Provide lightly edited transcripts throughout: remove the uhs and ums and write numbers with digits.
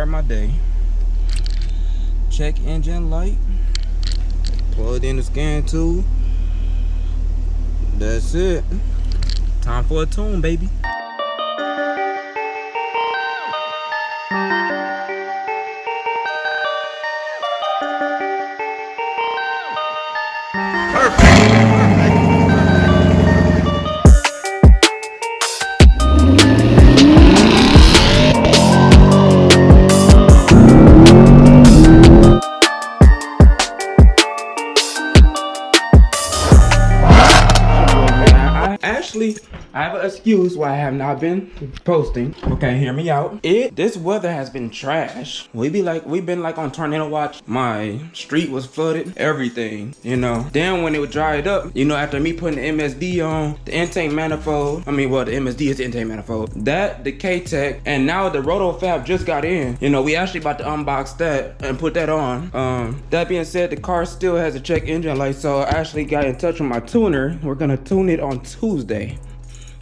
start my day. Check engine light. Plug in the scan tool. That's it. Time for a tune, baby. I have an excuse why I have not been posting. Okay, hear me out. This weather has been trash. We've been like on tornado watch. My street was flooded, everything, you know. Then when it would dry it up, you know, after me putting the MSD on, the intake manifold, the MSD is the intake manifold, that, the Katech, and now the Rotofab just got in. You know, we actually about to unbox that and put that on. That being said, the car still has a check engine light, so I actually got in touch with my tuner. We're gonna tune it on Tuesday.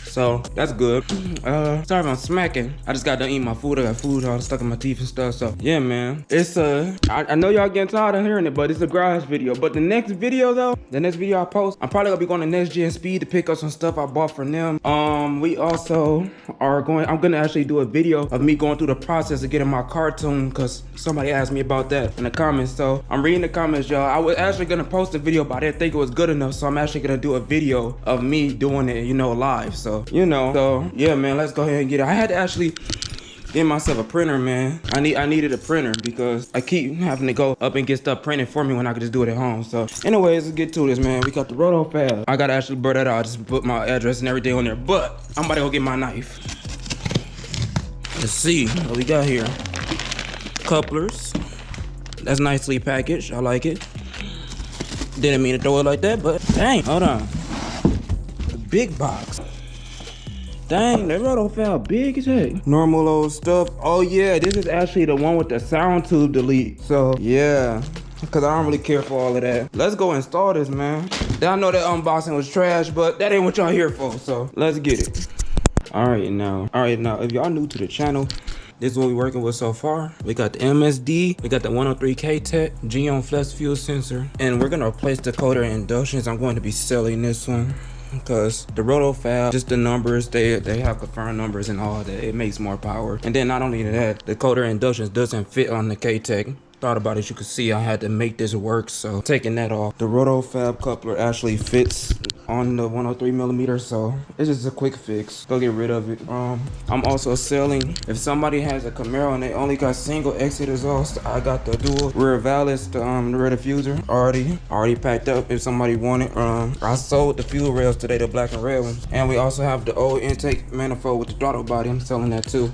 So that's good. Sorry if I'm smacking. I just got done eating my food. I got food all stuck in my teeth and stuff. So yeah, man. It's I know y'all getting tired of hearing it, but it's a garage video. But the next video though, the next video I post, I'm probably gonna be going to Next Gen Speed to pick up some stuff I bought from them. We also are going. I'm gonna actually do a video of me going through the process of getting my car tuned, because somebody asked me about that in the comments. So I'm reading the comments, y'all. I was actually gonna post a video, but I didn't think it was good enough. So I'm actually gonna do a video of me doing it, you know, live. So you know, so yeah, man, let's go ahead and get it. I had to actually get myself a printer, man. I needed a printer because I keep having to go up and get stuff printed for me when I could just do it at home. So anyways, let's get to this, man. We got the Rotofab. I gotta actually blur that out. I just put my address and everything on there, but I'm about to go get my knife. Let's see what we got here. Couplers. That's nicely packaged. I like it. Didn't mean to throw it like that, but dang, hold on. The big box. Dang, that Rotofab big as heck. Normal old stuff. Oh yeah, this is actually the one with the sound tube delete. So yeah, because I don't really care for all of that. Let's go install this, man. I know that unboxing was trash, but that ain't what y'all here for. So let's get it. All right now, if y'all new to the channel, this is what we're working with so far. We got the MSD, we got the 103 Katech, Geon flex fuel sensor, and we're gonna replace the coder inductions. I'm going to be selling this one, because the Rotofab, just the numbers, they have confirmed numbers and all that. It makes more power. And then not only that, the coder inductions doesn't fit on the Katech. Thought about it, you could see I had to make this work, so taking that off. The Rotofab coupler actually fits on the 103mm, so it's just a quick fix. Go get rid of it. I'm also selling, if somebody has a Camaro and they only got single exit exhaust, I got the dual rear valves, the rear diffuser already packed up if somebody wanted. I sold the fuel rails today, the black and red ones, and we also have the old intake manifold with the throttle body. I'm selling that too.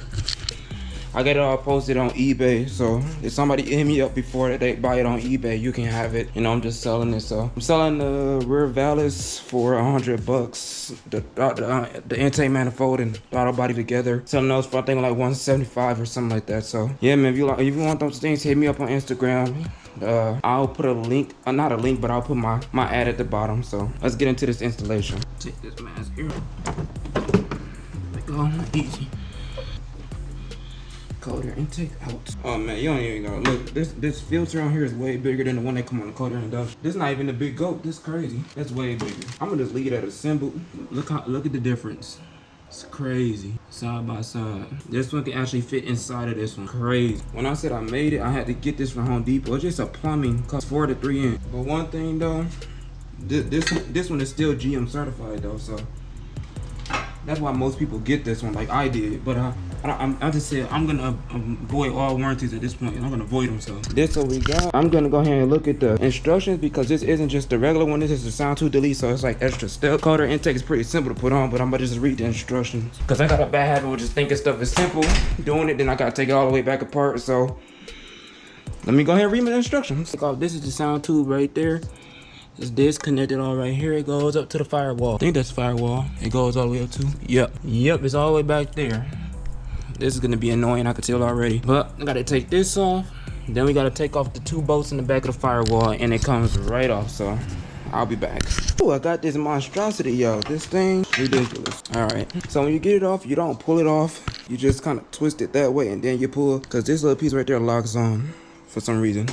I got it all posted on eBay, so if somebody hit me up before they buy it on eBay, you can have it. You know, I'm just selling it. So I'm selling the rear valves for $100. The intake manifold and throttle body together. Selling those for I think like $175 or something like that. So yeah, man, if you want those things, hit me up on Instagram. I'll put a link, not a link, but I'll put my ad at the bottom. So let's get into this installation. Take this mask here. Let go, easy. Coder intake out. Oh man, you don't even know. Look, this filter on here is way bigger than the one that come on the coder induction. This not even the big goat. This crazy. That's way bigger. I'm gonna just leave it at a symbol. Look at the difference. It's crazy. Side by side. This one can actually fit inside of this one. Crazy. When I said I made it, I had to get this from Home Depot. It's just a plumbing, cost 4 to 3 inch. But one thing though, this one is still GM certified though, so that's why most people get this one, like I did. But I just said I'm gonna avoid all warranties at this point. I'm gonna avoid them. So this what we got. I'm gonna go ahead and look at the instructions, because this isn't just the regular one. This is the sound to delete, so it's like extra step. Coder intake is pretty simple to put on, but I'm gonna just read the instructions, because I got a bad habit with just thinking stuff is simple, doing it, then I gotta take it all the way back apart. So let me go ahead and read my instructions. This is the sound tube right there. It's disconnected all right here. It goes up to the firewall. I think that's firewall. It goes all the way up to. Yep, it's all the way back there. This is gonna be annoying, I can tell already. But I gotta take this off. Then we gotta take off the 2 bolts in the back of the firewall, and it comes right off. So I'll be back. Oh, I got this monstrosity, yo. This thing, ridiculous. All right. So when you get it off, you don't pull it off. You just kind of twist it that way and then you pull, because this little piece right there locks on for some reason.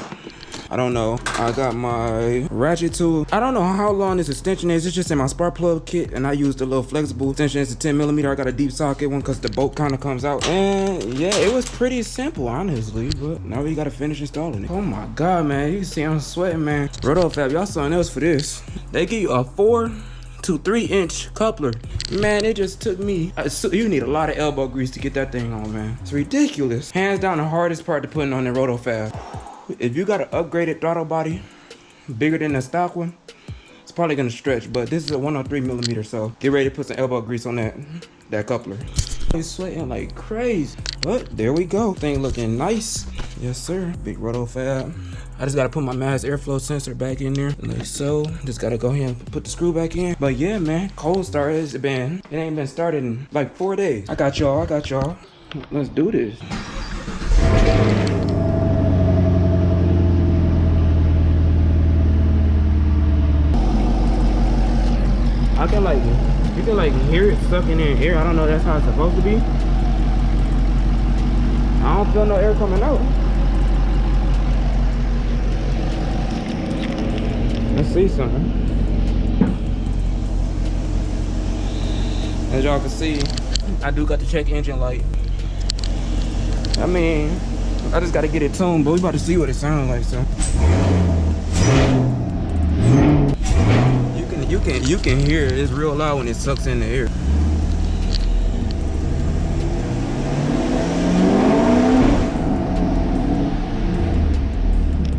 I don't know. I got my ratchet tool. I don't know how long this extension is. It's just in my spark plug kit, and I used a little flexible extension. It's a 10mm. I got a deep socket one because the bolt kind of comes out. And yeah, it was pretty simple, honestly. But now we got to finish installing it. Oh my God, man. You can see I'm sweating, man. Rotofab, y'all something else for this. They give you a 4 to 3 inch coupler. Man, it just took me. You need a lot of elbow grease to get that thing on, man. It's ridiculous. Hands down the hardest part to putting on the Rotofab. If you got an upgraded throttle body, bigger than the stock one, it's probably gonna stretch, but this is a 103mm, so get ready to put some elbow grease on that coupler. It's sweating like crazy, but there we go. Thing looking nice. Yes, sir. Big Rotofab. I just gotta put my mass airflow sensor back in there, like so. Just gotta go ahead and put the screw back in. But yeah, man, cold start. It ain't been started in like 4 days. I got y'all. Let's do this. I can like, you can like hear it sucking in air. I don't know if that's how it's supposed to be. I don't feel no air coming out. Let's see something. As y'all can see, I do got the check engine light. I mean, I just gotta get it tuned, but we about to see what it sounds like, so. You can hear it. It's real loud when it sucks in the air.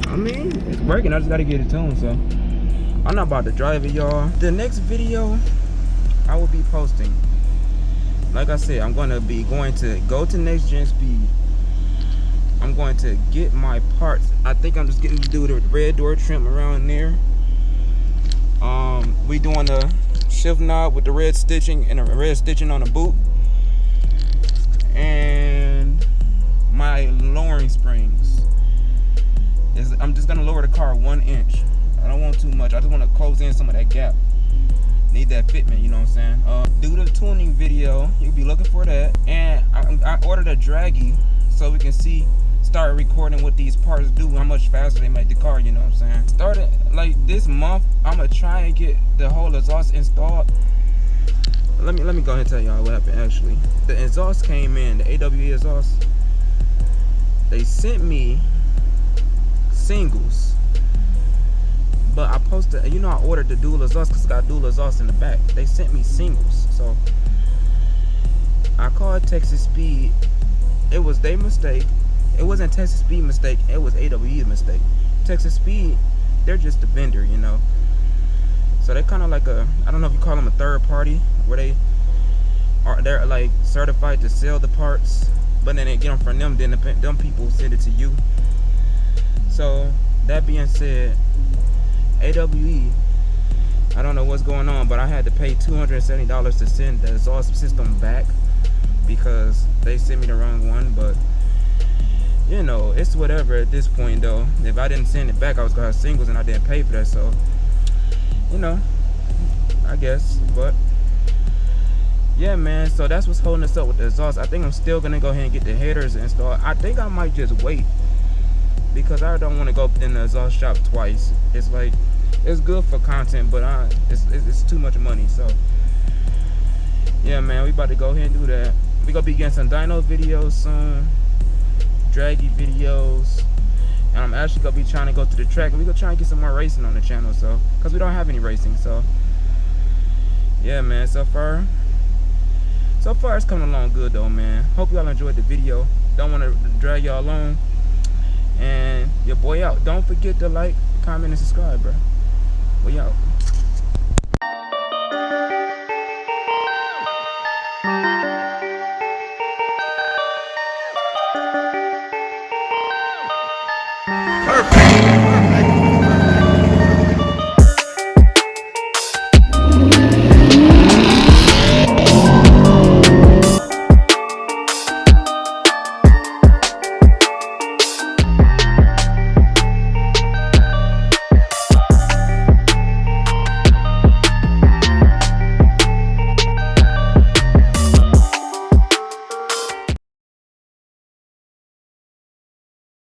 I mean, it's working. I just gotta get it tuned, so. I'm not about to drive it, y'all. The next video I will be posting, like I said, I'm gonna be going to go to next gen speed. I'm going to get my parts. I think I'm just getting to do the red door trim around there. We doing the shift knob with the red stitching and the red stitching on the boot, and my lowering springs is, I'm just gonna lower the car 1 inch. I don't want too much. I just want to close in some of that gap. Need that fitment, you know what I'm saying? Do the tuning video. You'll be looking for that. And I ordered a draggy so we can start recording what these parts do, how much faster they make the car, you know what I'm saying? Started like this month, I'm gonna try and get the whole exhaust installed. Let me go ahead and tell y'all what happened actually. The exhaust came in, the AWE exhaust. They sent me singles, but I posted, you know, I ordered the dual exhaust because it got dual exhaust in the back. They sent me singles, so I called Texas Speed. It was their mistake. It wasn't Texas Speed mistake, it was AWE's mistake. Texas Speed, they're just a vendor, you know. So they're kind of like a, I don't know if you call them a third party, where they're like certified to sell the parts, but then they get them from them, then them people send it to you. So that being said, AWE, I don't know what's going on, but I had to pay $270 to send the exhaust system back because they sent me the wrong one. But you know, it's whatever at this point though. If I didn't send it back, I was gonna have singles and I didn't pay for that, so you know, I guess. But yeah, man, so that's what's holding us up with the exhaust. I think I'm still gonna go ahead and get the headers installed. I think I might just wait because I don't want to go in the exhaust shop twice. It's like, it's good for content, but it's too much money. So yeah, man, we about to go ahead and do that. We gonna be getting some dyno videos soon, draggy videos, and I'm actually gonna be trying to go to the track and we gonna try and get some more racing on the channel, so because we don't have any racing. So yeah, man, so far it's coming along good though, man. Hope y'all enjoyed the video. Don't want to drag y'all along, and your boy out. Don't forget to like, comment, and subscribe, bro. We out.